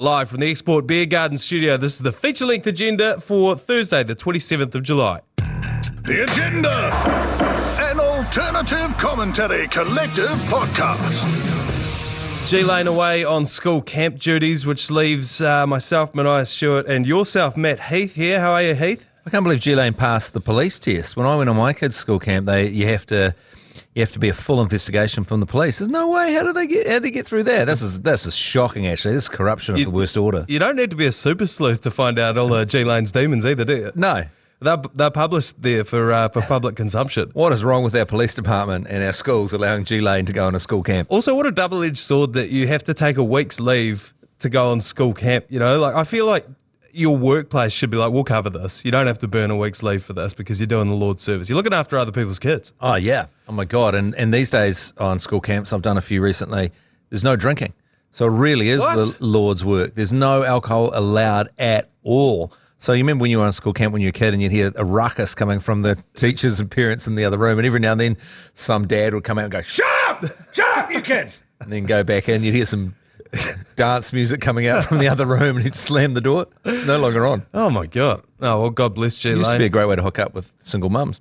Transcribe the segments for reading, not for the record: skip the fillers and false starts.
Live from the Export Beer Garden studio, this is the feature-length agenda for Thursday, the 27th of July. The Agenda, an alternative commentary collective podcast. G-Lane away on school camp duties, which leaves myself, Manaia Stewart, and yourself, Matt Heath, here. How are you, Heath? I can't believe G-Lane passed the police test. When I went on my kids' school camp, you have to be a full investigation from the police. There's no way. How did they get through that? This is shocking, actually. This is corruption of the worst order. You don't need to be a super sleuth to find out all of G-Lane's demons either, do you? No. They're published there for public consumption. What is wrong with our police department and our schools allowing G-Lane to go on a school camp? Also, what a double-edged sword that you have to take a week's leave to go on school camp. You know, like I feel like your workplace should be like, we'll cover this. You don't have to burn a week's leave for this because you're doing the Lord's service. You're looking after other people's kids. Oh, yeah. Oh, my God. And these days on school camps, I've done a few recently, there's no drinking. So it really is the Lord's work. There's no alcohol allowed at all. So you remember when you were on school camp when you were a kid and you'd hear a ruckus coming from the teachers and parents in the other room, and every now and then some dad would come out and go, shut up, you kids, and then go back in. You'd hear some dance music coming out from the other room and he'd slam the door. No longer on. Oh, my God. Oh, well, God bless G-Lane. It used to be a great way to hook up with single mums.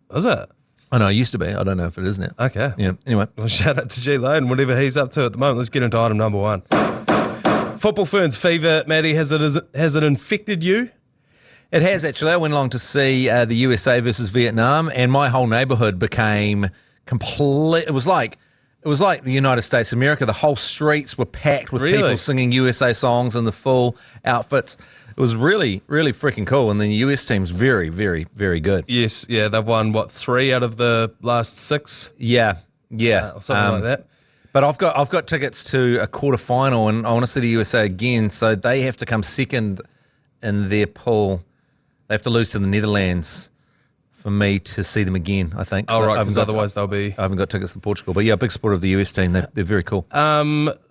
Is it? I know, it used to be. I don't know if it is now. Okay. Yeah, anyway. Well, shout out to G-Lane, whatever he's up to at the moment. Let's get into item number one. Football Ferns fever, Maddie, has it infected you? It has, actually. I went along to see the USA versus Vietnam, and my whole neighbourhood became complete. It was like the United States of America. The whole streets were packed with people singing USA songs in the full outfits. It was really, really freaking cool. And the US team's very, very, very good. Yes, yeah. They've won, 3 out of the last 6? Yeah. Something like that. But I've got tickets to a quarterfinal, and I want to see the USA again. So they have to come second in their pool. They have to lose to the Netherlands for me to see them again, I think. Oh, so right, because otherwise they'll be... I haven't got tickets to Portugal. But yeah, big supporter of the US team. They're very cool.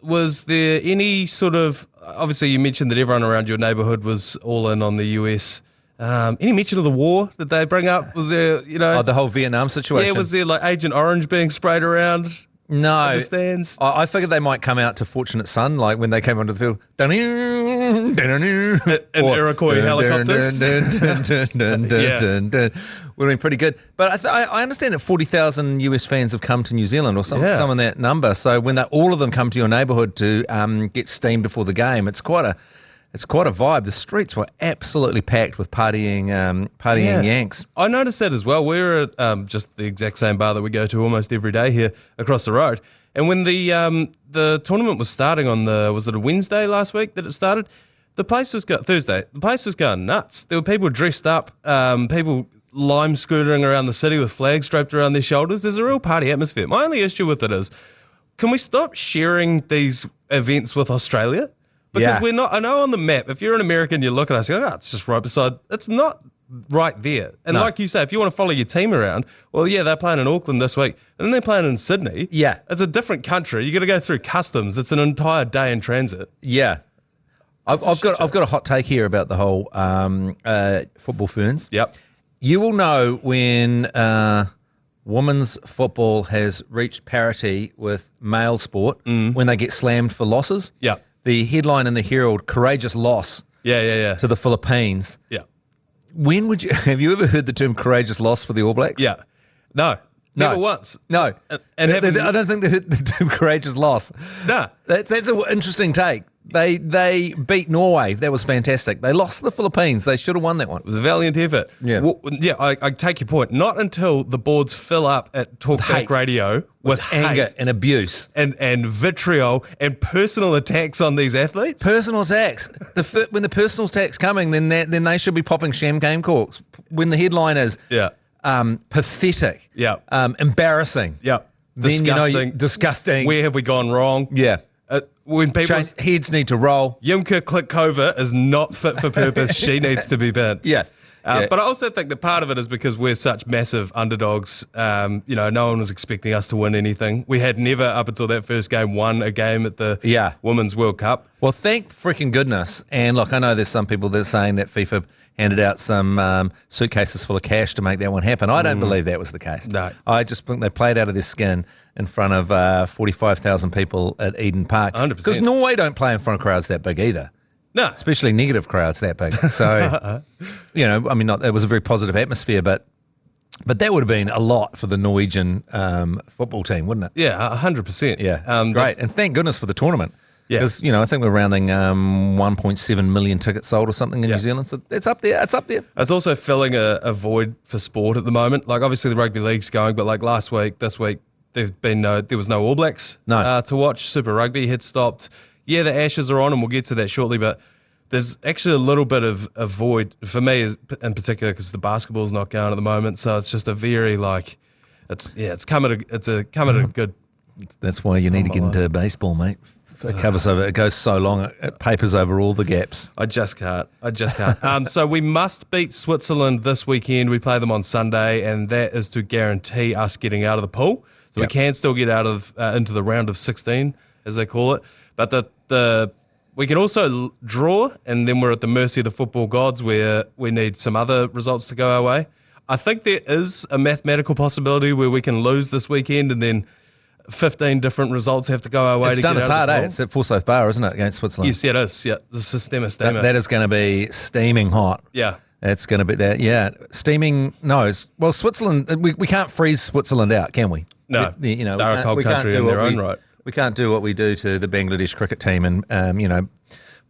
Was there any sort of... Obviously, you mentioned that everyone around your neighbourhood was all in on the US. Any mention of the war that they bring up? Was there, the whole Vietnam situation? Yeah, was there like Agent Orange being sprayed around? No. In the stands? I figured they might come out to Fortunate Son, like when they came onto the field. In Iroquois helicopters. Would have been pretty good. But I understand that 40,000 US fans have come to New Zealand, or some in that number. So when all of them come to your neighbourhood to get steamed before the game, it's quite a vibe. The streets were absolutely packed with partying Yanks. I noticed that as well. We're at just the exact same bar that we go to almost every day here across the road. And when the tournament was starting on was it a Wednesday last week that it started? Thursday. The place was going nuts. There were people dressed up, people lime scootering around the city with flags draped around their shoulders. There's a real party atmosphere. My only issue with it is, can we stop sharing these events with Australia? Because we're not, I know on the map, if you're an American, you look at us and go, it's just right beside, it's not right there. And like you say, if you want to follow your team around, well, yeah, they're playing in Auckland this week, and then they're playing in Sydney. Yeah. It's a different country. You got to go through customs. It's an entire day in transit. Yeah. I've got a hot take here about the whole Football Ferns. Yep. You will know when women's football has reached parity with male sport when they get slammed for losses. Yeah. The headline in the Herald, courageous loss to the Philippines. Yeah. Have you ever heard the term courageous loss for the All Blacks? Yeah. No. Never once. No. I don't think the term courageous loss. No. That's an interesting take. They beat Norway. That was fantastic. They lost to the Philippines. They should have won that one. It was a valiant effort. Yeah. Well, I take your point. Not until the boards fill up at Talkback Radio with anger hate and abuse and vitriol and personal attacks on these athletes. Personal attacks. When the personal attacks coming, then they should be popping champagne corks. When the headline is pathetic, embarrassing, disgusting, disgusting. Where have we gone wrong? Yeah. When people's heads need to roll. Yimka Klickova is not fit for purpose. She needs to be banned. Yeah. But I also think that part of it is because we're such massive underdogs. No one was expecting us to win anything. We had never, up until that first game, won a game at the Women's World Cup. Well, thank freaking goodness. And look, I know there's some people that are saying that FIFA handed out some suitcases full of cash to make that one happen. I don't believe that was the case. No. I just think they played out of their skin in front of 45,000 people at Eden Park. 100%. Because Norway don't play in front of crowds that big either. No. Especially negative crowds that big. So, it was a very positive atmosphere, but that would have been a lot for the Norwegian football team, wouldn't it? Yeah, 100%. Yeah, great. And thank goodness for the tournament. Yeah. Because, I think we're rounding 1.7 million tickets sold or something in New Zealand. So it's up there. It's also filling a void for sport at the moment. Like, obviously, the rugby league's going, but like this week, there was no All Blacks to watch. Super Rugby had stopped. Yeah, the Ashes are on, and we'll get to that shortly, but there's actually a little bit of a void for me in particular because the basketball's not going at the moment. So it's just a very it's come at a good. That's why you need to get into baseball, mate. It covers over. It goes so long. It papers over all the gaps. I just can't. So we must beat Switzerland this weekend. We play them on Sunday, and that is to guarantee us getting out of the pool. So we can still get out of into the round of 16, as they call it. But we can also draw, and then we're at the mercy of the football gods, where we need some other results to go our way. I think there is a mathematical possibility where we can lose this weekend, and then 15 different results have to go our way it's to done get its out hard, of the pool. It's at Forsyth Bar, isn't it, against Switzerland? Yes, it is. Yeah, the Systema Steamer. That is going to be steaming hot. Yeah. It's going to be that. Yeah, steaming. No, Switzerland. We can't freeze Switzerland out, can we? No, they're a cold country in their own right. We can't do what we do to the Bangladesh cricket team and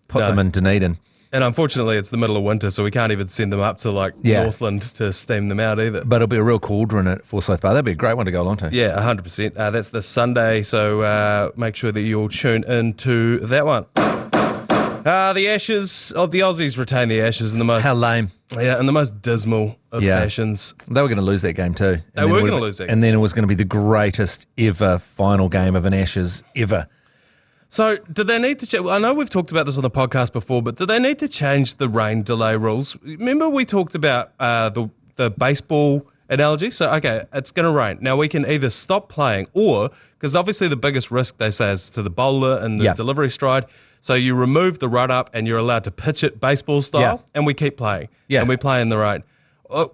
put them in Dunedin. And unfortunately, it's the middle of winter, so we can't even send them up to Northland to steam them out either. But it'll be a real cauldron at Forsyth Bar. That'd be a great one to go along to. Yeah, 100%. That's this Sunday, so make sure that you'll tune into that one. The Ashes of the Aussies retain the Ashes in the most... How lame. Yeah, in the most dismal of fashions. They were going to lose that game too. They were going to lose that game. And then it was going to be the greatest ever final game of an Ashes ever. So, do they need to... I know we've talked about this on the podcast before, but do they need to change the rain delay rules? Remember we talked about the baseball analogy? So, okay, it's going to rain. Now, we can either stop playing or... Because obviously the biggest risk, they say, is to the bowler and the delivery stride. So, you remove the run-up and you're allowed to pitch it baseball style, and we keep playing. Yeah. And we play in the rain.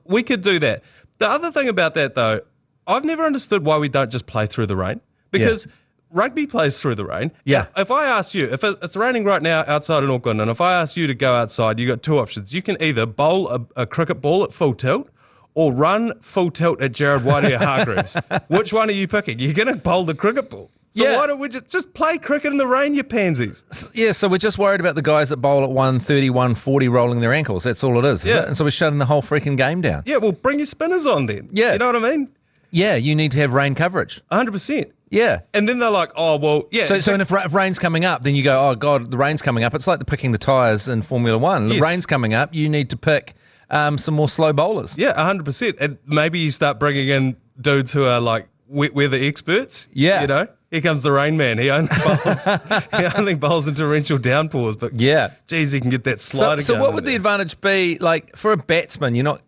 We could do that. The other thing about that, though, I've never understood why we don't just play through the rain. Because... Rugby plays through the rain. Yeah. If I asked you, if it's raining right now outside in Auckland, and if I asked you to go outside, you got two options. You can either bowl a cricket ball at full tilt or run full tilt at Jared Waerea-Hargreaves. Which one are you picking? You're going to bowl the cricket ball. So why don't we just play cricket in the rain, you pansies? Yeah, so we're just worried about the guys that bowl at 130, 140 rolling their ankles. That's all it is. Yeah. And so we're shutting the whole freaking game down. Yeah, well, bring your spinners on then. Yeah. You know what I mean? Yeah, you need to have rain coverage. 100%. Yeah. And then they're like, oh, well, yeah. So and if rain's coming up, then you go, oh, God, the rain's coming up. It's like the picking the tyres in Formula One. The rain's coming up. You need to pick some more slow bowlers. Yeah, 100%. And maybe you start bringing in dudes who are like weather experts. Yeah. You know? Here comes the rain man. He only bowls in torrential downpours. But, geez, he can get that sliding. So what would the advantage be? Like, for a batsman, you're not...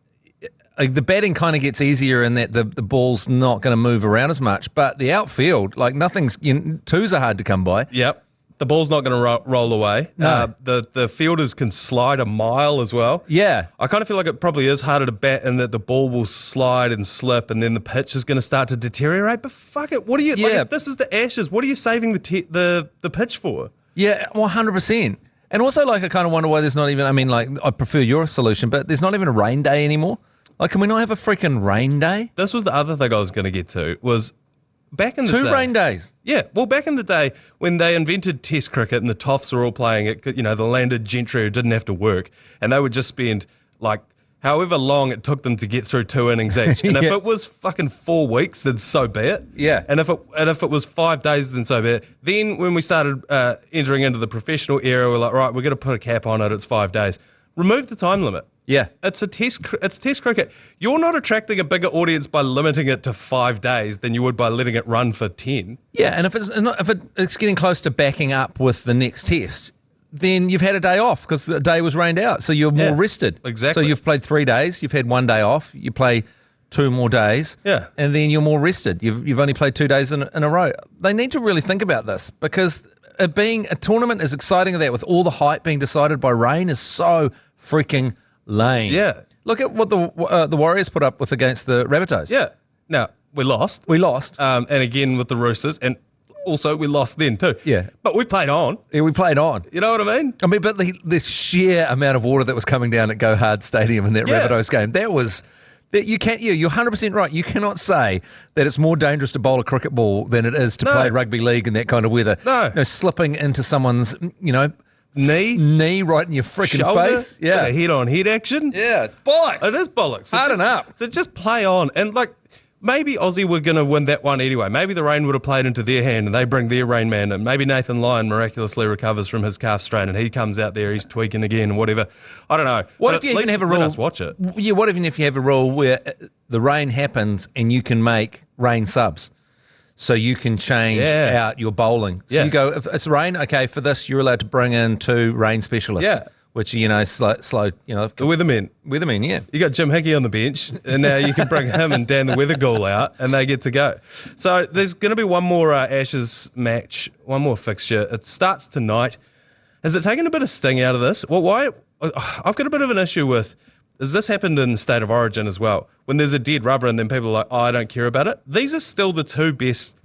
the batting kind of gets easier in that the ball's not going to move around as much, but the outfield, twos are hard to come by. Yep. The ball's not going to roll away. No. The fielders can slide a mile as well. Yeah. I kind of feel like it probably is harder to bat in that the ball will slide and slip and then the pitch is going to start to deteriorate. But fuck it. What are you... Like, if this is the Ashes, what are you saving the pitch for? Yeah, 100%. And also, I kind of wonder why there's not even... I prefer your solution, but there's not even a rain day anymore. Can we not have a freaking rain day? This was the other thing I was going to get to, was back in the day... Two rain days? Yeah. Well, back in the day, when they invented Test cricket and the Toffs were all playing it, the landed gentry who didn't have to work, and they would just spend, however long it took them to get through two innings each. And if it was fucking 4 weeks, then so be it. Yeah. And if it was 5 days, then so be it. Then when we started entering into the professional era, we're like, right, we're going to put a cap on it, it's 5 days. Remove the time limit. Yeah. It's test cricket. You're not attracting a bigger audience by limiting it to 5 days than you would by letting it run for 10. Yeah, and if it's getting close to backing up with the next test, then you've had a day off because the day was rained out, so you're more rested. Exactly. So you've played 3 days, you've had 1 day off, you play 2 more days, and then you're more rested. You've only played 2 days in a row. They need to really think about this because it being a tournament as exciting as that with all the hype being decided by rain is so freaking lame. Yeah. Look at what the Warriors put up with against the Rabbitohs. Yeah. Now, we lost. And again with the Roosters, and also we lost then too. Yeah. But we played on. Yeah, we played on. You know what I mean? I mean, but the sheer amount of water that was coming down at Go Hard Stadium in that Rabbitohs game, that was... You're 100% right. You cannot say that it's more dangerous to bowl a cricket ball than it is to play rugby league in that kind of weather. No. You know, slipping into someone's, knee right in your freaking shoulder, face. Yeah. Head-on-head action. Yeah, it's bollocks. It is bollocks. So Hard enough. So just play on. And, maybe Aussie were going to win that one anyway. Maybe the rain would have played into their hand and they bring their rain man in. Maybe Nathan Lyon miraculously recovers from his calf strain and he comes out there, he's tweaking again and whatever. I don't know. What if you even have a rule? Let us watch it. Yeah, what if you have a rule where the rain happens and you can make rain subs? So you can change out your bowling. So you go, if it's rain, okay, for this you're allowed to bring in 2 rain specialists. Yeah. Which, slow, The weathermen. Weathermen, yeah. You got Jim Hickey on the bench, and now you can bring him and Dan the Weather Ghoul out, and they get to go. So there's going to be one more Ashes match, one more fixture. It starts tonight. Has it taken a bit of sting out of this? Well, why? I've got a bit of an issue with, has this happened in State of Origin as well? When there's a dead rubber and then people are like, I don't care about it. These are still the 2 best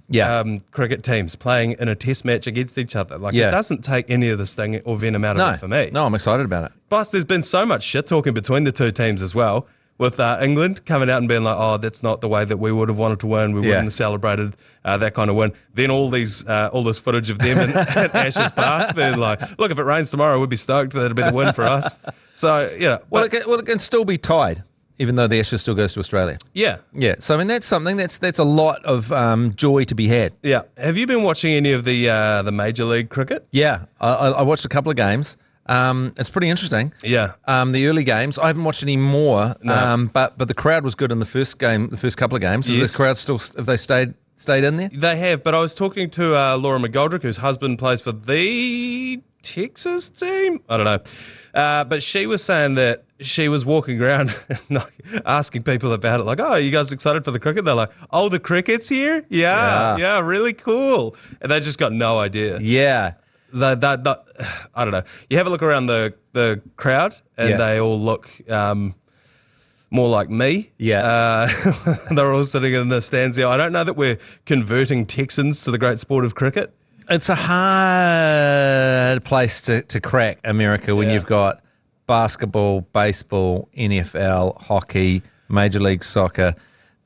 cricket teams playing in a test match against each other. It doesn't take any of the sting or venom out of it for me. No, I'm excited about it. Plus, there's been so much shit talking between the 2 teams as well, with England coming out and being like, that's not the way that we would have wanted to win. We wouldn't have celebrated that kind of win. Then all this footage of them in Ashes past being like, look, if it rains tomorrow, we'd be stoked. That'd be the win for us. So, Well, it can still be tied, even though the Ashes still goes to Australia. Yeah. Yeah. So, I mean, that's something that's a lot of joy to be had. Yeah. Have you been watching any of the Major League cricket? Yeah. I watched a couple of games. It's pretty interesting. Yeah. The early games, I haven't watched any more. No. But the crowd was good in the first couple of games. Is the crowd still? Have they stayed in there? They have. But I was talking to Laura McGoldrick, whose husband plays for the Texas team. I don't know. But she was saying that she was walking around asking people about it, like, "Oh, are you guys excited for the cricket?" They're like, "Oh, the cricket's here? Yeah, really cool." And they just got no idea. Yeah. I don't know. You have a look around the crowd, and they all look more like me. Yeah. They're all sitting in the stands there. I don't know that we're converting Texans to the great sport of cricket. It's a hard place to crack, America, when you've got basketball, baseball, NFL, hockey, Major League Soccer.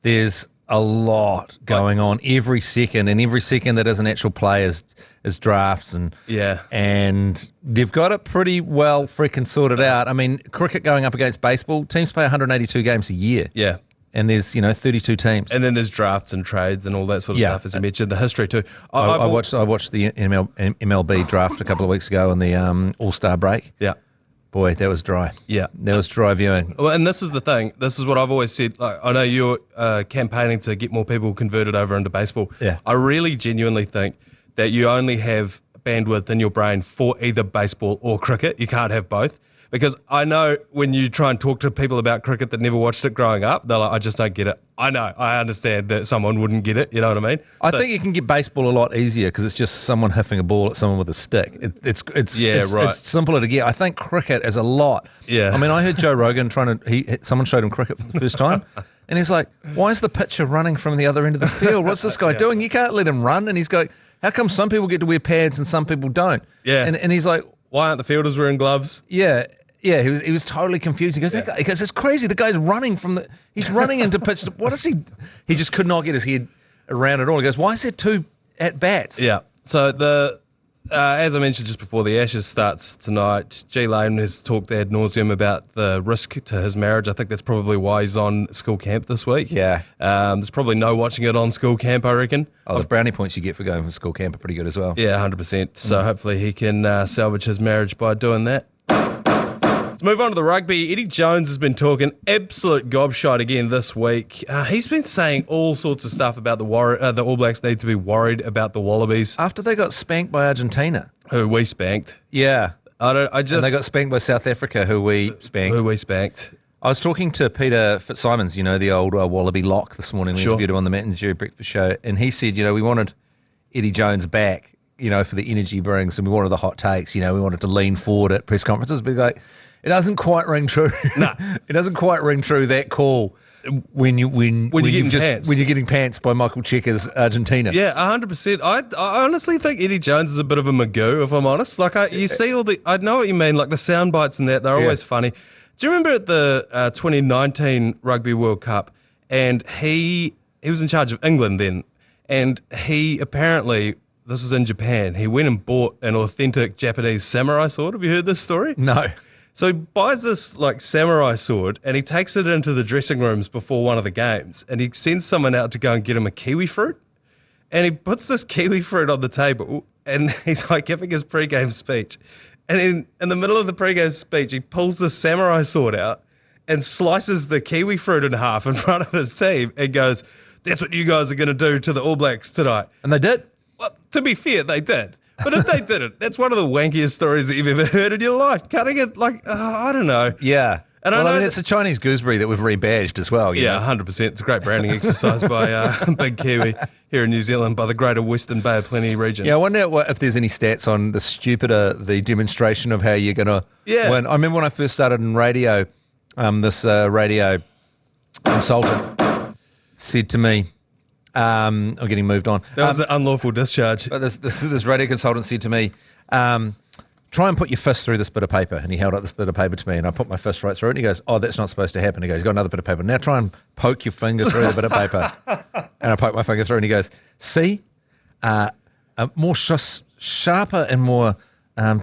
There's a lot going on every second, and every second that isn't actual play is drafts, and they've got it pretty well freaking sorted out. I mean, cricket going up against baseball, teams play 182 games a year. Yeah. And there's 32 teams, and then there's drafts and trades and all that sort of stuff, as you mentioned, the history too. I watched the MLB draft a couple of weeks ago on the All-Star break. Yeah. Boy, that was dry. Yeah. That was dry viewing. Well, and this is the thing. This is what I've always said. Like, I know you're campaigning to get more people converted over into baseball. Yeah. I really genuinely think that you only have bandwidth in your brain for either baseball or cricket. You can't have both. Because I know when you try and talk to people about cricket that never watched it growing up, they're like, I just don't get it. I know. I understand that someone wouldn't get it. You know what I mean? I think you can get baseball a lot easier because it's just someone hiffing a ball at someone with a stick. It's simpler to get. I think cricket is a lot. Yeah. I mean, I heard Joe Rogan someone showed him cricket for the first time. And he's like, why is the pitcher running from the other end of the field? What's this guy doing? You can't let him run. And he's going, how come some people get to wear pads and some people don't? Yeah. And he's like, why aren't the fielders wearing gloves? Yeah. Yeah, he was totally confused. He goes, it's crazy. The guy's running he's running into pitch. What is he? He just could not get his head around it all. He goes, why is there 2 at bats? Yeah. So as I mentioned just before, the Ashes starts tonight. G Lane has talked ad nauseum about the risk to his marriage. I think that's probably why he's on school camp this week. Yeah. There's probably no watching it on school camp, I reckon. Oh, the brownie points you get for going for school camp are pretty good as well. Yeah, 100%. So hopefully he can salvage his marriage by doing that. Move on to the rugby. Eddie Jones has been talking absolute gobshite again this week. He's been saying all sorts of stuff about the All Blacks need to be worried about the Wallabies. After they got spanked by Argentina. Who we spanked. Yeah. And they got spanked by South Africa, who we spanked. I was talking to Peter Fitzsimons, the old Wallaby lock this morning. We interviewed him on the Matt and Jerry Breakfast Show. And he said, we wanted Eddie Jones back, for the energy he brings. And we wanted the hot takes. We wanted to lean forward at press conferences. But It doesn't quite ring true. No. It doesn't quite ring true, that call, when you're getting pants by Michael Cheika's Argentina. Yeah, 100%. I honestly think Eddie Jones is a bit of a Magoo, if I'm honest. Like, you see I know what you mean, like the sound bites and that, they're always funny. Do you remember at the 2019 Rugby World Cup, and he was in charge of England then, and he apparently, this was in Japan, he went and bought an authentic Japanese samurai sword. Have you heard this story? No. So he buys this like samurai sword and he takes it into the dressing rooms before one of the games, and he sends someone out to go and get him a kiwi fruit, and he puts this kiwi fruit on the table and he's like giving his pre-game speech, and in the middle of the pre-game speech he pulls the samurai sword out and slices the kiwi fruit in half in front of his team and goes, "That's what you guys are going to do to the All Blacks tonight." And they did. Well, to be fair, they did. But if they didn't, that's one of the wankiest stories that you've ever heard in your life. Cutting it like, I don't know. Yeah. And I mean, it's a Chinese gooseberry that we've rebadged as well. You know? 100%. It's a great branding exercise by Big Kiwi here in New Zealand, by the greater Western Bay of Plenty region. Yeah, I wonder if there's any stats on the stupider the demonstration of how you're going to win. I remember when I first started in radio, this radio consultant said to me, I'm getting moved on. That was an unlawful discharge. But this radio consultant said to me, try and put your fist through this bit of paper. And he held up this bit of paper to me, and I put my fist right through it. And he goes, "Oh, that's not supposed to happen." He goes, "Got another bit of paper. Now try and poke your finger through the bit of paper." And I poke my finger through, and he goes, "See, a more sharper and more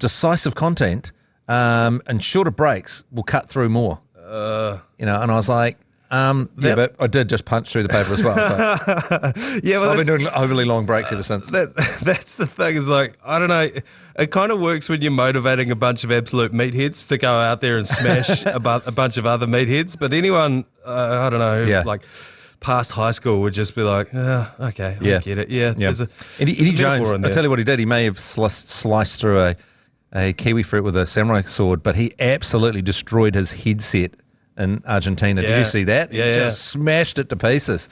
decisive content and shorter breaks will cut through more." And I was like, but I did just punch through the paper as well. So. I've been doing overly long breaks ever since. That's the thing, is like, I don't know, it kind of works when you're motivating a bunch of absolute meatheads to go out there and smash a bunch of other meatheads. But anyone, I don't know, like past high school would just be like, okay, I get it. Yeah. There's Eddie Jones, I'll tell you what he did. He may have sliced through a kiwi fruit with a samurai sword, but he absolutely destroyed his headset in Argentina. Did you see that? Yeah, he just smashed it to pieces.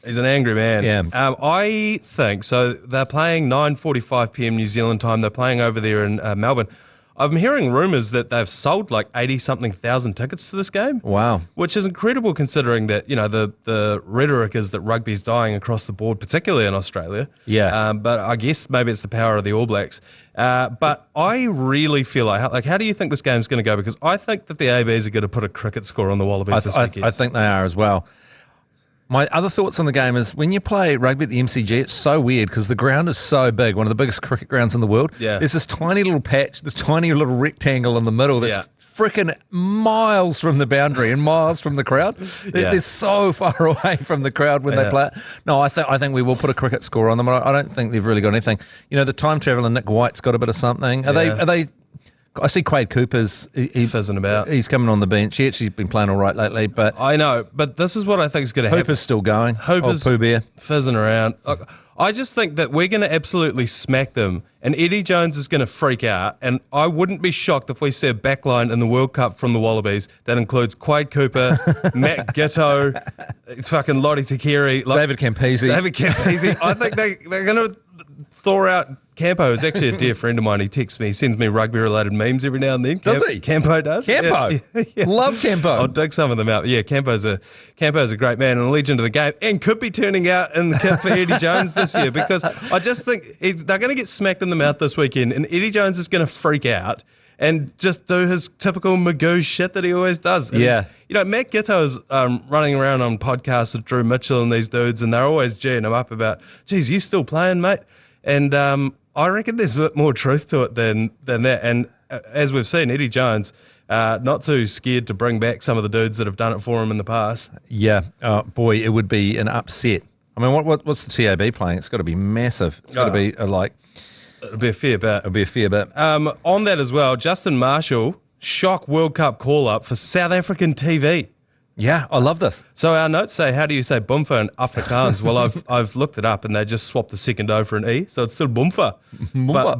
He's an angry man. Yeah. I think, so they're playing 9:45 p.m. New Zealand time. They're playing over there in Melbourne. I'm hearing rumours that they've sold like 80-something thousand tickets to this game. Wow. Which is incredible considering that, the rhetoric is that rugby's dying across the board, particularly in Australia. Yeah. But I guess maybe it's the power of the All Blacks. But I really feel like how do you think this game's going to go? Because I think that the ABs are going to put a cricket score on the Wallabies this weekend. I think they are as well. My other thoughts on the game is when you play rugby at the MCG, it's so weird because the ground is so big, one of the biggest cricket grounds in the world. Yeah. There's this tiny little patch, this tiny little rectangle in the middle that's freaking miles from the boundary and miles from the crowd. They're so far away from the crowd when they play it. No, I think we will put a cricket score on them. I don't think they've really got anything. The time traveller Nick White's got a bit of something. Are they? I see Quade Cooper's fizzing about. He's coming on the bench. He's actually been playing all right lately. But I know, but this is what I think is going to happen. Hooper's still going. Hooper's Pooh Bear fizzing around. I just think that we're going to absolutely smack them, and Eddie Jones is going to freak out. And I wouldn't be shocked if we see a backline in the World Cup from the Wallabies that includes Quade Cooper, Matt Giteau, fucking Lottie Takiri, David Campese. I think they're going to thaw out. Campo is actually a dear friend of mine. He texts me, he sends me rugby-related memes every now and then. Does he? Campo does. Campo? Yeah. Love Campo. I'll dig some of them out. Yeah, Campo's a great man and a legend of the game, and could be turning out in the kit for Eddie Jones this year, because I just think they're going to get smacked in the mouth this weekend, and Eddie Jones is going to freak out and just do his typical Magoo shit that he always does. And Matt Giteau's running around on podcasts with Drew Mitchell and these dudes, and they're always geeing him up about, geez, you still playing, mate? And I reckon there's a bit more truth to it than that. And as we've seen, Eddie Jones, not too scared to bring back some of the dudes that have done it for him in the past. Yeah. Boy, it would be an upset. I mean, what's the TAB playing? It's got to be massive. It's got to be It'll be a fair bit. It'll be a fair bit. On that as well, Justin Marshall, shock World Cup call-up for South African TV. Yeah, I love this. So our notes say, how do you say Boomfa in Afrikaans? Well, I've looked it up and they just swapped the second O for an E, so it's still Boomfa,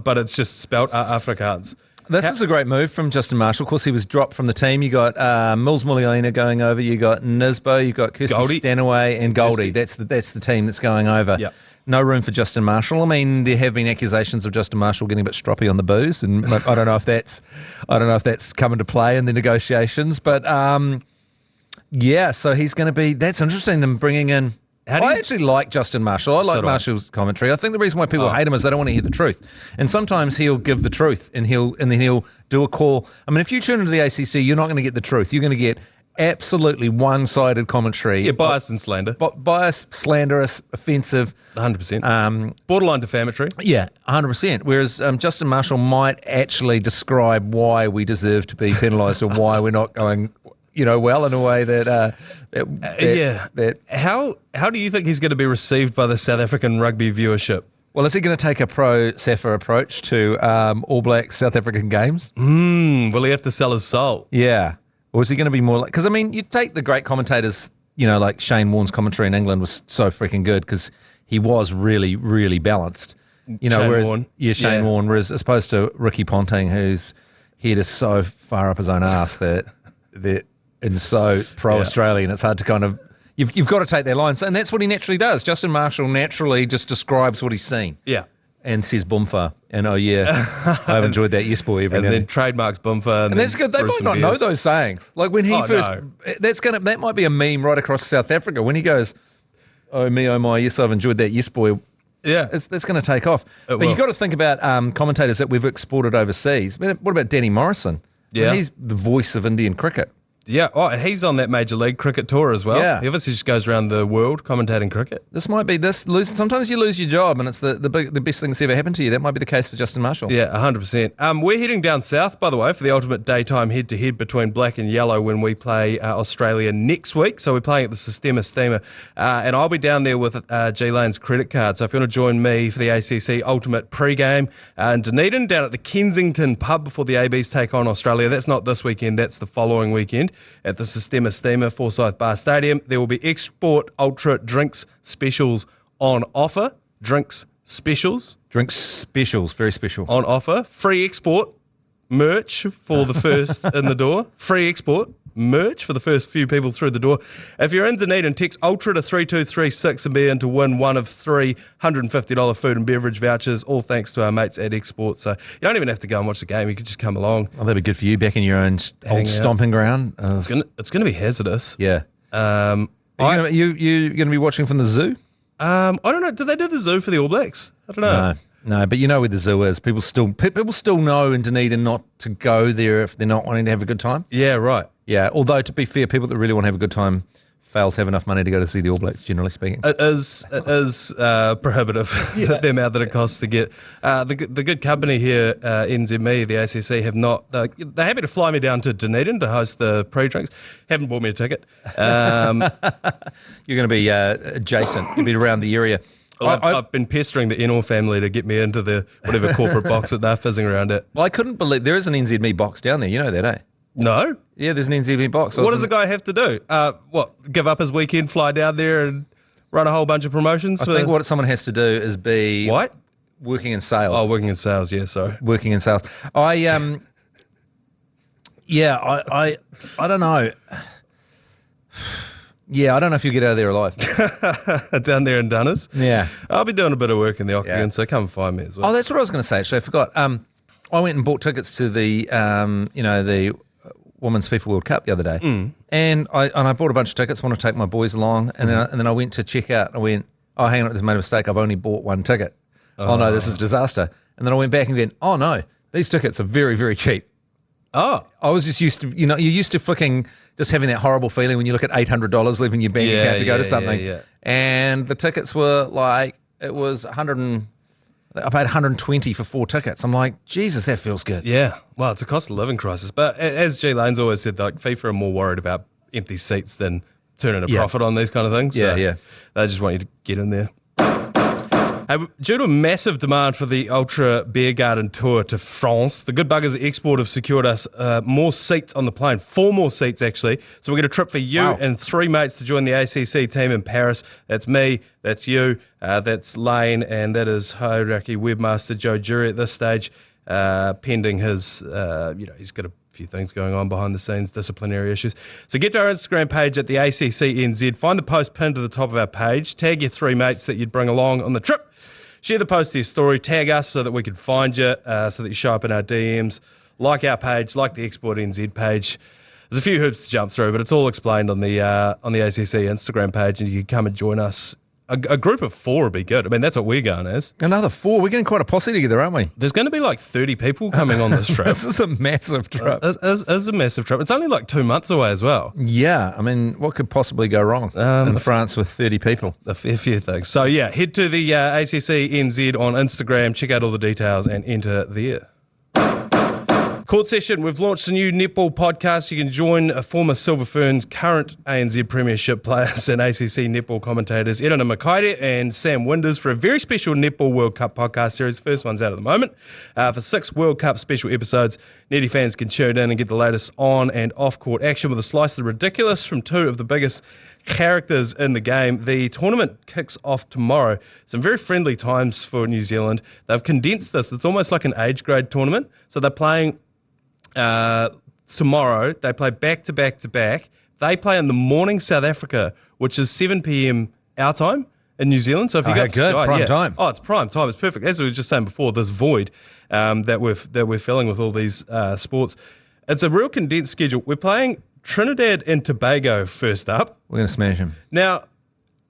but it's just spelt Afrikaans. This is a great move from Justin Marshall. Of course, he was dropped from the team. You got Mills Muliaina going over. You got Nisbo. You got Kirsty Stanaway and Goldie. That's the team that's going over. Yep. no room for Justin Marshall. I mean, there have been accusations of Justin Marshall getting a bit stroppy on the booze, and I don't know if that's come into play in the negotiations. But so he's going to be. That's interesting. Them bringing in. I actually like Justin Marshall. I like Marshall's commentary. I think the reason why people hate him is they don't want to hear the truth. And sometimes he'll give the truth, and then he'll do a call. I mean, if you tune into the ACC, you're not going to get the truth. You're going to get absolutely one-sided commentary. Yeah, biased and slander. Biased, slanderous, offensive. 100%. Borderline defamatory. Yeah, 100%. Whereas Justin Marshall might actually describe why we deserve to be penalised or why we're not going well in a way that How do you think he's going to be received by the South African rugby viewership? Well, is he going to take a pro-SAFA approach to All Blacks South African games? Will he have to sell his soul? Yeah. Or is he going to be more like... Because, I mean, you take the great commentators, like Shane Warne's commentary in England was so freaking good because he was really, really balanced. Warne. Shane Warne, whereas as opposed to Ricky Ponting, whose head is so far up his own ass that and so pro-Australian, it's hard to kind of... You've got to take their lines, and that's what he naturally does. Justin Marshall naturally just describes what he's seen. Yeah. And says Boomfa, and I've enjoyed that yes boy every and now then trademarks Boomfa. And that's good. They might not know those sayings. Like when he that might be a meme right across South Africa when he goes, oh me, oh my, yes, I've enjoyed that yes boy. Yeah. That's going to take off. But you've got to think about commentators that we've exported overseas. What about Danny Morrison? Yeah. He's the voice of Indian cricket. Yeah, and he's on that Major League Cricket tour as well. Yeah. He obviously just goes around the world commentating cricket. This might be sometimes you lose your job and it's the best thing that's ever happened to you. That might be the case for Justin Marshall. Yeah, 100%. We're heading down south, by the way, for the ultimate daytime head-to-head between black and yellow when we play Australia next week. So we're playing at the Sistema Steamer. And I'll be down there with G-Lane's credit card. So if you want to join me for the ACC Ultimate pre-game in Dunedin, down at the Kensington pub before the ABs take on Australia. That's not this weekend, that's the following weekend. At the Sistema Steamer, Forsyth Bar Stadium. There will be Export Ultra drinks specials on offer. Drinks specials, very special. on offer. Free export merch for the first in the door. Free export merch for the first few people through the door. If you're in Dunedin, text Ultra to 3236 and be in to win one of three $150 food and beverage vouchers, all thanks to our mates at Export. So you don't even have to go and watch the game. You could just come along. Oh, that'd be good for you back in your own old stomping ground. It's gonna be hazardous. Yeah. Are you going to be watching from the zoo? I don't know. Did they do the zoo for the All Blacks? I don't know. No, but you know where the zoo is. People still know in Dunedin not to go there if they're not wanting to have a good time. Yeah, right. Yeah, although to be fair, people that really want to have a good time fail to have enough money to go to see the All Blacks, generally speaking. It is prohibitive, the amount that it costs to get. The good company here, NZME, the ACC, have not... they're happy to fly me down to Dunedin to host the pre-drinks. Haven't bought me a ticket. You're going to be adjacent. You'll be around the area. Well, I've been pestering the Enor family to get me into the whatever corporate box that they're fizzing around at. Well, I couldn't believe... There is an NZME box down there. You know that, eh? No? Yeah, there's an NZME box. What does the guy have to do? Give up his weekend, fly down there and run a whole bunch of promotions? I think what someone has to do is be... What? Working in sales. Oh, working in sales, yeah, sorry. Working in sales. I don't know. Yeah, I don't know if you'll get out of there alive. Down there in Dunners? Yeah. I'll be doing a bit of work in the Octagon, so come find me as well. Oh, that's what I was going to say, actually. I forgot. I went and bought tickets to the Women's FIFA World Cup the other day, and I bought a bunch of tickets. I want to take my boys along, and then I went to check out. And I went, oh, hang on, there's made a mistake. I've only bought one ticket. Oh no, this is a disaster. And then I went back and went, oh no, these tickets are very, very cheap. Oh, I was just used to, you're used to fucking just having that horrible feeling when you look at $800 leaving your bank account to go to something, and the tickets were like it was I paid $120 for 4 tickets. I'm like, Jesus, that feels good. Yeah, well, it's a cost of living crisis. But as G Lane's always said, like FIFA are more worried about empty seats than turning a profit on these kind of things. So they just want you to get in there. Due to a massive demand for the Ultra Beer Garden Tour to France, the Good Buggers Export have secured us more seats on the plane, 4 more seats actually. So we're going to trip for you and 3 mates to join the ACC team in Paris. That's me, that's you, that's Lane, and that is Hauraki webmaster Joe Jury at this stage. pending his, he's got a few things going on behind the scenes, disciplinary issues. So get to our Instagram page at the ACCNZ. Find the post pinned to the top of our page. Tag your 3 mates that you'd bring along on the trip. Share the post to your story. Tag us so that we can find you, so that you show up in our DMs. Like our page, like the Export NZ page. There's a few hoops to jump through, but it's all explained on the ACC Instagram page, and you can come and join us. A group of 4 would be good. I mean, that's what we're going as. Another 4. We're getting quite a posse together, aren't we? There's going to be like 30 people coming on this trip. This is a massive trip. It's a massive trip. It's only like 2 months away as well. Yeah. I mean, what could possibly go wrong in France with 30 people? A few things. So, yeah, head to the ACC NZ on Instagram, check out all the details, and enter there. Court Session, we've launched a new netball podcast. You can join former Silver Ferns, current ANZ Premiership players and ACC netball commentators Erina Makaire and Sam Winders for a very special Netball World Cup podcast series. First one's out at the moment. For 6 World Cup special episodes, Netty fans can tune in and get the latest on and off-court action with a slice of the ridiculous from 2 of the biggest characters in the game. The tournament kicks off tomorrow. Some very friendly times for New Zealand. They've condensed this. It's almost like an age grade tournament. So they're playing tomorrow. They play back to back to back. They play in the morning South Africa, which is 7 p.m. our time in New Zealand. So if you got good Sky, prime time. Oh, it's prime time. It's perfect. As we were just saying before, this void that we're filling with all these sports. It's a real condensed schedule. We're playing Trinidad and Tobago first up. We're going to smash them. Now,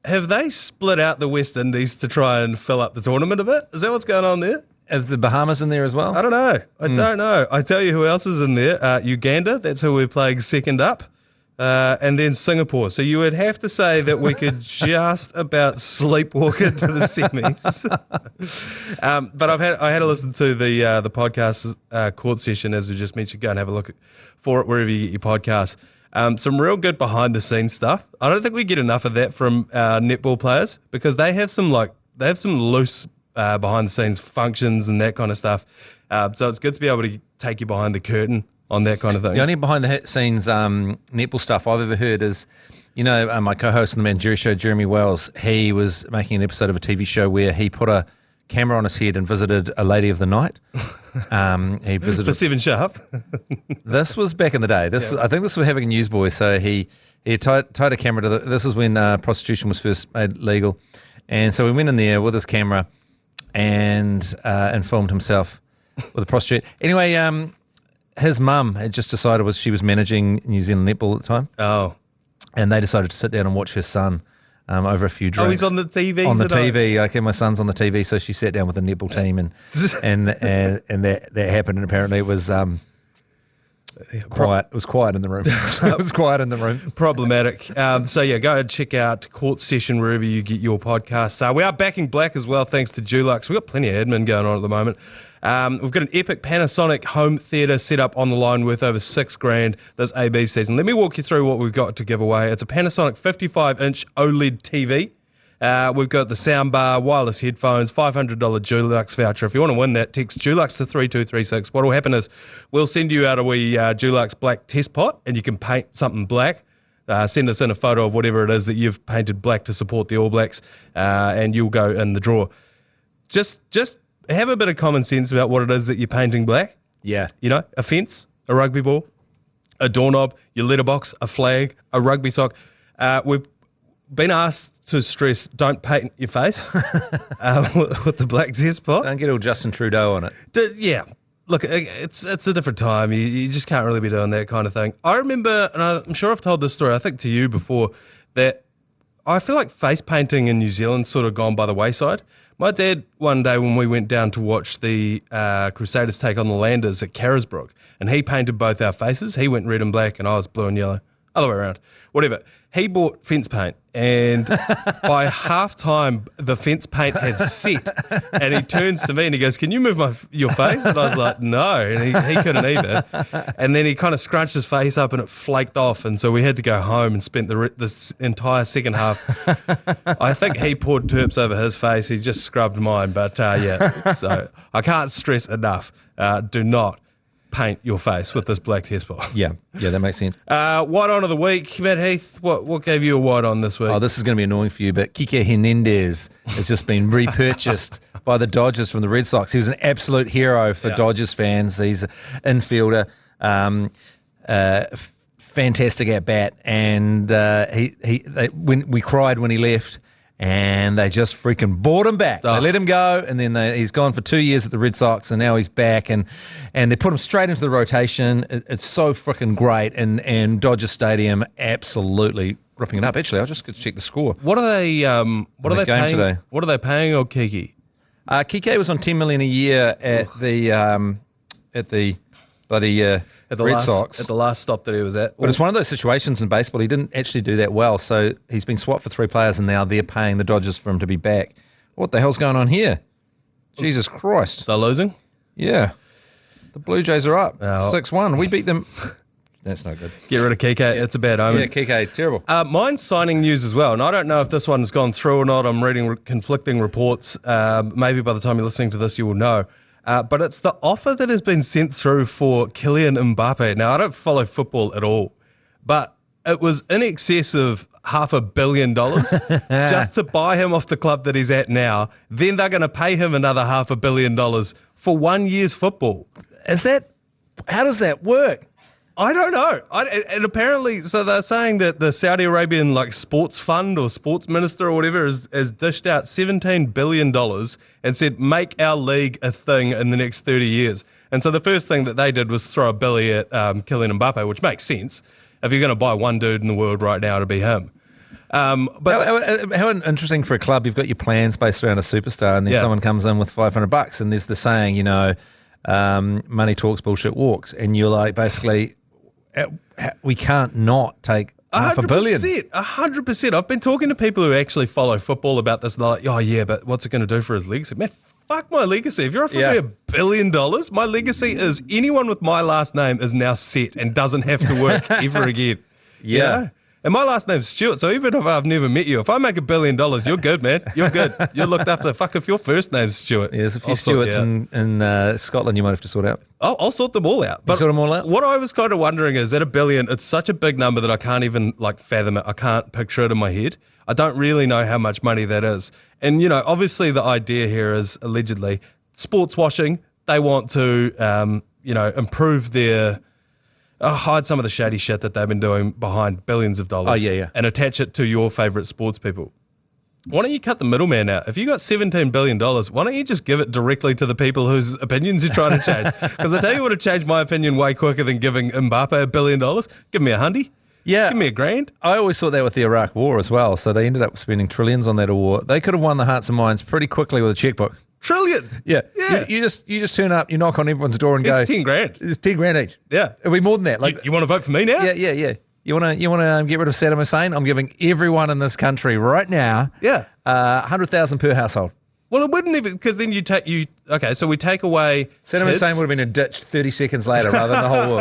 have they split out the West Indies to try and fill up the tournament a bit? Is that what's going on there? Is the Bahamas in there as well? I don't know. I don't know. I tell you who else is in there. Uganda, that's who we're playing second up. And then Singapore. So you would have to say that we could just about sleepwalk into the semis. But I had to listen to the podcast Court Session, as we just mentioned. Go and have a look for it wherever you get your podcasts. Some real good behind the scenes stuff. I don't think we get enough of that from netball players, because they have some loose behind the scenes functions and that kind of stuff. So it's good to be able to take you behind the curtain on that kind of thing. The only behind the scenes netball stuff I've ever heard is, my co-host on the Man Jerry Show, Jeremy Wells, he was making an episode of a TV show where he put a camera on his head and visited a lady of the night. He visited for 7 sharp. This was back in the day. I think this was having a newsboy. So he tied a camera to this is when prostitution was first made legal. And so we went in there with his camera and filmed himself with a prostitute. Anyway, his mum had just decided she was managing New Zealand netball at the time. Oh. And they decided to sit down and watch her son over a few drinks. Oh, he's on the TV? On the TV. Okay, my son's on the TV, so she sat down with the netball team and that happened, and apparently it was quiet. It was quiet in the room. It was quiet in the room. Problematic. So yeah, go and check out Court Session wherever you get your podcasts. We are backing Black as well, thanks to Dulux. We've got plenty of admin going on at the moment. We've got an epic Panasonic home theatre set up on the line worth over $6,000 this AB season. Let me walk you through what we've got to give away. It's a Panasonic 55-inch OLED TV. We've got the soundbar, wireless headphones, $500 Dulux voucher. If you want to win that, text Dulux to 3236. What will happen is we'll send you out a wee Dulux black test pot, and you can paint something black. Send us in a photo of whatever it is that you've painted black to support the All Blacks, and you'll go in the draw. Just have a bit of common sense about what it is that you're painting black. Yeah. A fence, a rugby ball, a doorknob, your letterbox, a flag, a rugby sock. We've been asked to stress, don't paint your face with the black test pot. Don't get all Justin Trudeau on it. Yeah. Look, it's a different time. You just can't really be doing that kind of thing. I remember, and I'm sure I've told this story, I think to you before, that I feel like face painting in New Zealand's sort of gone by the wayside. My dad, one day when we went down to watch the Crusaders take on the Landers at Carisbrook, and he painted both our faces. He went red and black, and I was blue and yellow. Other way around. Whatever. He bought fence paint, and by half-time, the fence paint had set, and he turns to me and he goes, "Can you move your face?" And I was like, "No," and he couldn't either. And then he kind of scrunched his face up and it flaked off, and so we had to go home and spent this entire second half. I think he poured terps over his face. He just scrubbed mine, but yeah. So I can't stress enough, do not paint your face with this black test ball. Yeah, that makes sense. White on of the week, Matt Heath. What gave you a white on this week? Oh, this is going to be annoying for you, but Kike Hernandez has just been repurchased by the Dodgers from the Red Sox. He was an absolute hero for Dodgers fans. He's an infielder, fantastic at bat, and when we cried when he left. And they just freaking bought him back. They let him go, and then he's gone for 2 years at the Red Sox, and now he's back, and they put him straight into the rotation. It's so freaking great, and Dodger Stadium absolutely ripping it up. Actually, I'll just check the score. What are they? What are they paying today? What are they paying on Kiki? Kike was on $10 million a year at the bloody Red Sox. At the last stop that he was at. But it's one of those situations in baseball, he didn't actually do that well, so he's been swapped for 3 players, and now they're paying the Dodgers for him to be back. What the hell's going on here? Jesus Christ. They're losing? Yeah. The Blue Jays are up 6-1. We beat them. That's no good. Get rid of Kike. It's a bad omen. Yeah, Kike, terrible. Mine's signing news as well, and I don't know if this one's gone through or not. I'm reading conflicting reports. Maybe by the time you're listening to this, you will know. But it's the offer that has been sent through for Kylian Mbappe. Now, I don't follow football at all, but it was in excess of $500 million just to buy him off the club that he's at now. Then they're going to pay him another $500 million for 1 year's football. How does that work? I don't know. And apparently, so they're saying that the Saudi Arabian sports fund or sports minister or whatever has dished out $17 billion and said, make our league a thing in the next 30 years. And so the first thing that they did was throw a billy at Kylian Mbappe, which makes sense. If you're going to buy one dude in the world right now, it'll be him. But how interesting for a club. You've got your plans based around a superstar, and then someone comes in with $500, and there's the saying, money talks, bullshit walks. And you're like, basically, we can't not take $500 million. 100%. I've been talking to people who actually follow football about this. They're like, oh, yeah, but what's it going to do for his legacy? Man, fuck my legacy. If you're offering me $1 billion, my legacy is anyone with my last name is now set and doesn't have to work ever again. Yeah. You know? And my last name's Stewart, so even if I've never met you, if I make $1 billion, you're good, man. You're good. You're looked after. Fuck, if your first name's Stewart. Yeah, there's a few Stewarts in Scotland you might have to sort out. I'll sort them all out. But sort them all out? What I was kind of wondering is, at $1 billion, it's such a big number that I can't even fathom it. I can't picture it in my head. I don't really know how much money that is. And, obviously the idea here is allegedly sports washing. They want to, improve their... hide some of the shady shit that they've been doing behind billions of dollars and attach it to your favourite sports people. Why don't you cut the middleman out? If you got $17 billion, why don't you just give it directly to the people whose opinions you're trying to change? Because I tell you what would change my opinion way quicker than giving Mbappe $1 billion. Give me $100. Yeah. Give me $1,000. I always thought that with the Iraq War as well. So they ended up spending trillions on that war. They could have won the hearts and minds pretty quickly with a checkbook. Trillions. Yeah. You just turn up, you knock on everyone's door and go, it's $10,000. It's $10,000 each. Yeah. It'll be more than that. You want to vote for me now? Yeah. You want to get rid of Saddam Hussein? I'm giving everyone in this country right now $100,000 per household. Well, it wouldn't even, because then so we take away Saddam Hussein would have been ditched 30 seconds later rather than the whole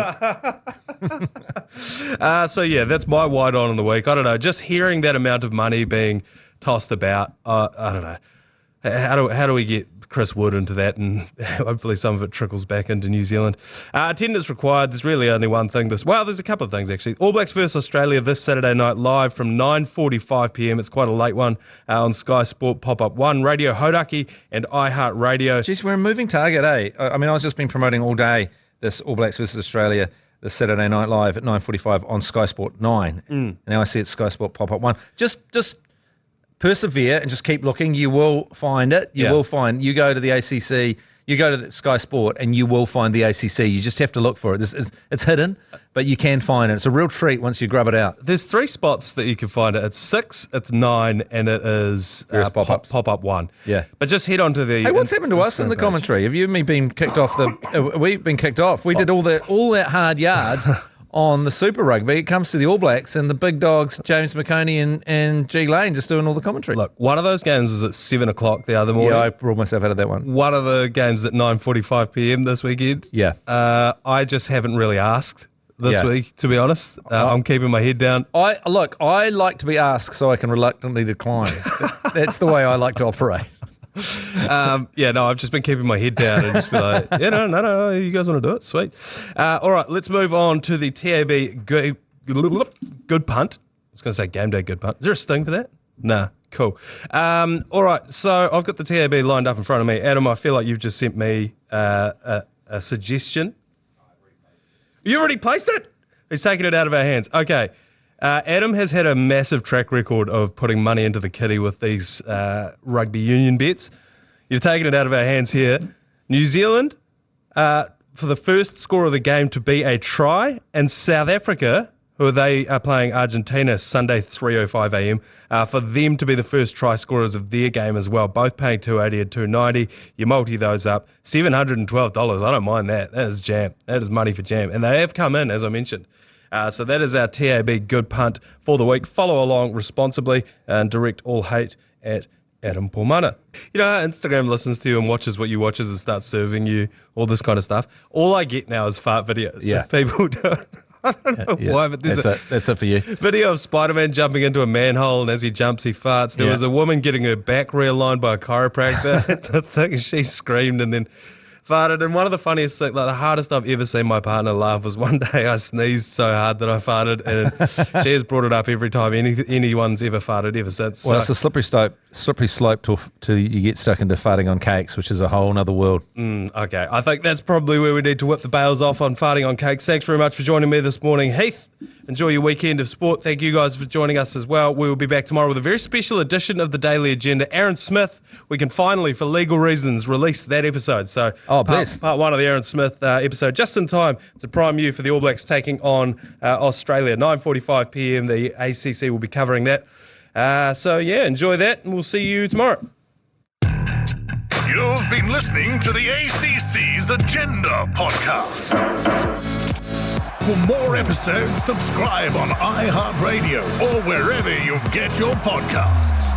world. That's my white on in the week. I don't know, just hearing that amount of money being tossed about, I don't know. How do we get Chris Wood into that, and hopefully some of it trickles back into New Zealand. Attendance required. There's really only one thing. There's a couple of things actually. All Blacks versus Australia this Saturday night live from 9:45 p.m. It's quite a late one on Sky Sport Pop-Up 1, Radio Hodaki and iHeartradio. Jeez, we're a moving target, eh? I mean, I was just been promoting all day this All Blacks versus Australia this Saturday night live at 9:45 on Sky Sport 9. Now I see it's Sky Sport Pop-Up 1. Just persevere and just keep looking. You will find it. You will find. You go to the ACC, you go to the Sky Sport, and you will find the ACC. You just have to look for it. It's hidden, but you can find it. It's a real treat once you grub it out. There's 3 spots that you can find it. It's 6, it's 9, and it is pop-up 1. Yeah. But just head on to the... Hey, what's happened to us in the commentary? Have you and me been kicked off we've been kicked off. We did all that hard yards on the Super Rugby. It comes to the All Blacks and the big dogs, James McConey and G Lane, just doing all the commentary. Look, one of those games was at 7 o'clock the other morning. Yeah, I brought myself out of that one. One of the games at 9:45 p.m. this weekend. Yeah. I just haven't really asked this week, to be honest. I'm keeping my head down. I like to be asked so I can reluctantly decline. That's the way I like to operate. I've just been keeping my head down and just be like, no, you guys want to do it? Sweet. All right, let's move on to the TAB good punt. I was going to say game day good punt. Is there a sting for that? Nah, cool. All right, so I've got the TAB lined up in front of me. Adam, I feel like you've just sent me a suggestion. You already placed it? He's taking it out of our hands. Okay. Adam has had a massive track record of putting money into the kitty with these rugby union bets. You've taken it out of our hands here. New Zealand, for the first score of the game to be a try, and South Africa, who they are playing Argentina Sunday 3:05 a.m., for them to be the first try scorers of their game as well, both paying $280 and $290. You multi those up, $712. I don't mind that. That is jam. That is money for jam. And they have come in, as I mentioned. So that is our TAB good punt for the week. Follow along responsibly and direct all hate at Adam Pormana. You know how Instagram listens to you and watches what you watches and starts serving you all this kind of stuff? All I get now is fart videos. Yeah. People don't. I don't know why, but there's that's it for you. Video of Spider-Man jumping into a manhole, and as he jumps, he farts. There was a woman getting her back realigned by a chiropractor. I think she screamed and then farted. And one of the funniest things, like the hardest I've ever seen my partner laugh was one day I sneezed so hard that I farted, and she has brought it up every time anyone's ever farted ever since. Well, it's a slippery slope to you get stuck into farting on cakes, which is a whole other world. Okay, I think that's probably where we need to whip the bails off on farting on cakes. Thanks very much for joining me this morning, Heath. Enjoy your weekend of sport. Thank you guys for joining us as well. We will be back tomorrow with a very special edition of the Daily Agenda. Aaron Smith, we can finally, for legal reasons, release that episode. So part one of the Aaron Smith episode, just in time to prime you for the All Blacks taking on Australia. 9:45 p.m. The ACC will be covering that. Enjoy that, and we'll see you tomorrow. You've been listening to the ACC's Agenda podcast. For more episodes, subscribe on iHeartradio or wherever you get your podcasts.